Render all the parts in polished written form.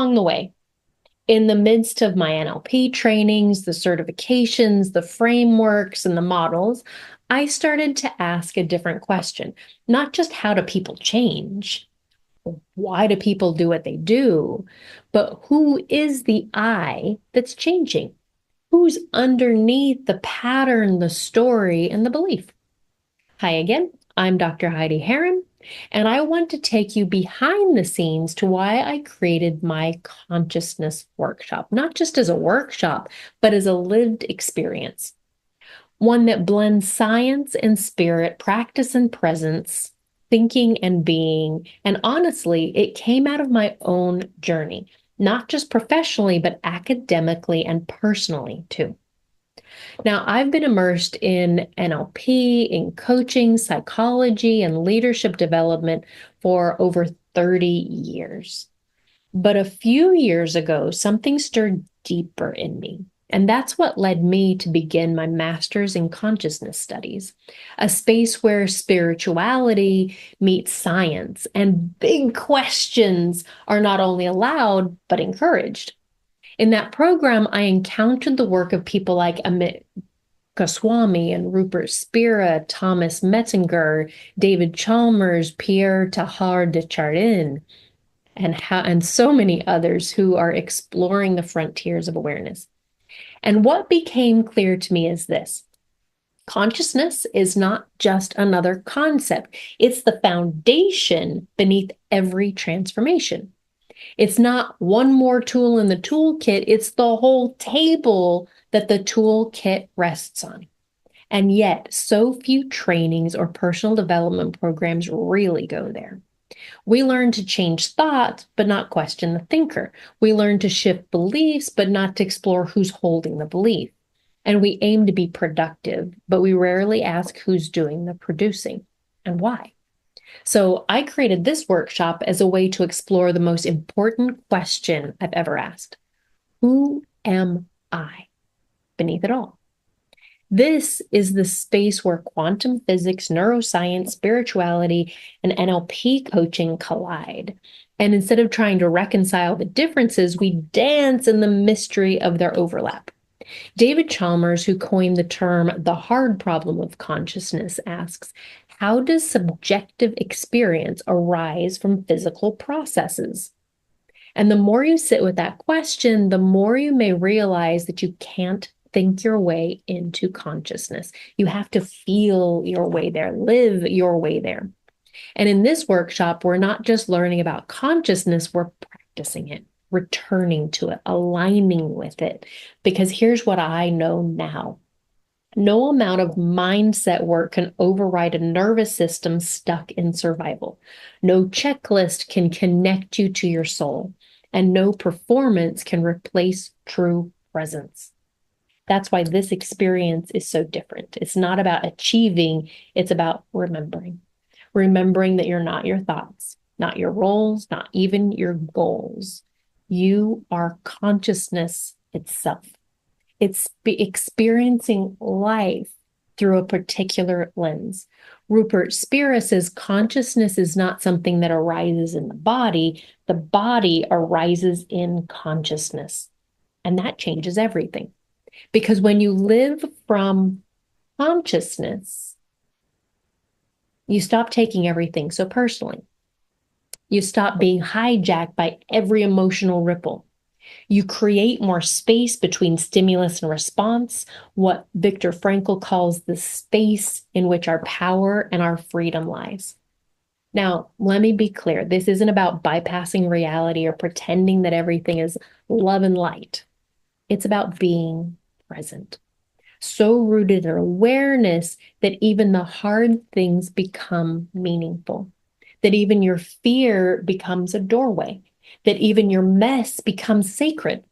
along the way, in the midst of my NLP trainings, the certifications, the frameworks, and the models, I started to ask a different question. Not just how do people change? Why do people do what they do? But who is the I that's changing? Who's underneath the pattern, the story, and the belief? Hi again, I'm Dr. Heidi Heron, and I want to take you behind the scenes to why I created my consciousness workshop, not just as a workshop, but as a lived experience. One that blends science and spirit, practice and presence, thinking and being. And honestly, it came out of my own journey, not just professionally, but academically and personally too. Now, I've been immersed in NLP, in coaching, psychology, and leadership development for over 30 years. But a few years ago, something stirred deeper in me. And that's what led me to begin my master's in consciousness studies, a space where spirituality meets science and big questions are not only allowed, but encouraged. In that program, I encountered the work of people like Amit Goswami and Rupert Spira, Thomas Metzinger, David Chalmers, Pierre Teilhard de Chardin, and so many others who are exploring the frontiers of awareness. And what became clear to me is this: consciousness is not just another concept, it's the foundation beneath every transformation. It's not one more tool in the toolkit, it's the whole table that the toolkit rests on. And yet, so few trainings or personal development programs really go there. We learn to change thoughts, but not question the thinker. We learn to shift beliefs, but not to explore who's holding the belief. And we aim to be productive, but we rarely ask who's doing the producing and why. So I created this workshop as a way to explore the most important question I've ever asked. Who am I beneath it all? This is the space where quantum physics, neuroscience, spirituality, and NLP coaching collide. And instead of trying to reconcile the differences, we dance in the mystery of their overlap. David Chalmers, who coined the term the hard problem of consciousness, asks, how does subjective experience arise from physical processes? And the more you sit with that question, the more you may realize that you can't think your way into consciousness. You have to feel your way there, live your way there. And in this workshop, we're not just learning about consciousness, we're practicing it, returning to it, aligning with it. Because here's what I know now. No amount of mindset work can override a nervous system stuck in survival. No checklist can connect you to your soul, and no performance can replace true presence. That's why this experience is so different. It's not about achieving, it's about remembering. Remembering that you're not your thoughts, not your roles, not even your goals. You are consciousness itself. It's experiencing life through a particular lens. Rupert Spira says consciousness is not something that arises in the body arises in consciousness. And that changes everything. Because when you live from consciousness, you stop taking everything so personally. You stop being hijacked by every emotional ripple. You create more space between stimulus and response, what Viktor Frankl calls the space in which our power and our freedom lies. Now, let me be clear. This isn't about bypassing reality or pretending that everything is love and light. It's about being present, so rooted in awareness that even the hard things become meaningful, that even your fear becomes a doorway, that even your mess becomes sacred.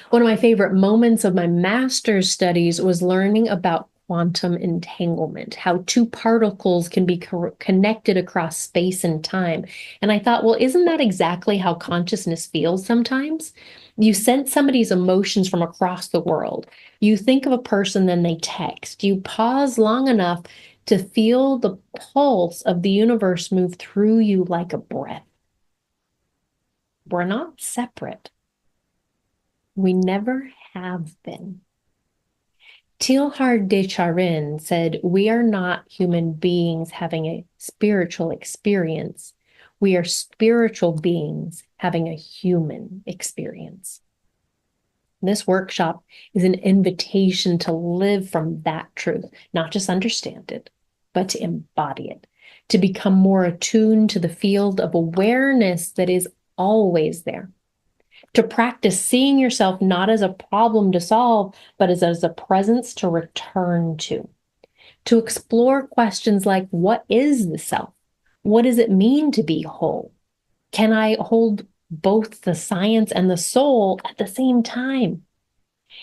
One of my favorite moments of my master's studies was learning about quantum entanglement, how two particles can be connected across space and time. And I thought, well, isn't that exactly how consciousness feels sometimes? You sense somebody's emotions from across the world. You think of a person, then they text. You pause long enough to feel the pulse of the universe move through you like a breath. We're not separate. We never have been. Teilhard de Chardin said, "We are not human beings having a spiritual experience. We are spiritual beings having a human experience." This workshop is an invitation to live from that truth, not just understand it, but to embody it, to become more attuned to the field of awareness that is always there, to practice seeing yourself not as a problem to solve, but as a presence to return to explore questions like, what is the self? What does it mean to be whole? Can I hold both the science and the soul at the same time?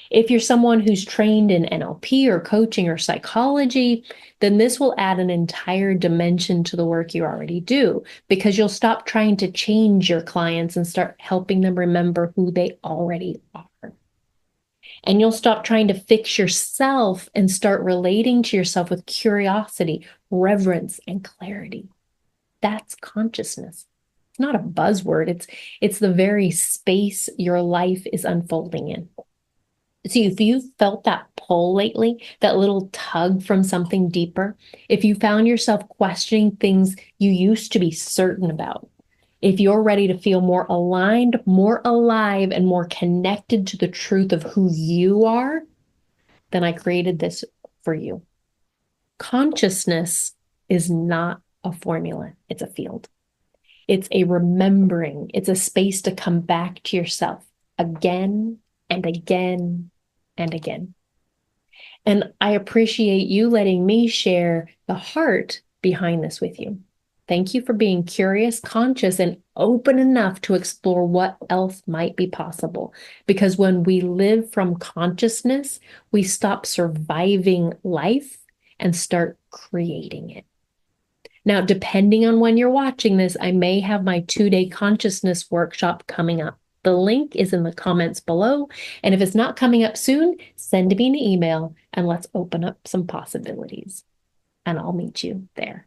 If you're someone who's trained in NLP or coaching or psychology, then this will add an entire dimension to the work you already do, because you'll stop trying to change your clients and start helping them remember who they already are. And you'll stop trying to fix yourself and start relating to yourself with curiosity, reverence, and clarity. That's consciousness. It's not a buzzword. It's the very space your life is unfolding in. So if you felt that pull lately, that little tug from something deeper, if you found yourself questioning things you used to be certain about, if you're ready to feel more aligned, more alive, and more connected to the truth of who you are, then I created this for you. Consciousness is not a formula, it's a field. It's a remembering, it's a space to come back to yourself again and again and again. And I appreciate you letting me share the heart behind this with you. Thank you for being curious, conscious, and open enough to explore what else might be possible. Because when we live from consciousness, we stop surviving life and start creating it. Now, depending on when you're watching this, I may have my 2-day consciousness workshop coming up. The link is in the comments below. And if it's not coming up soon, send me an email and let's open up some possibilities. And I'll meet you there.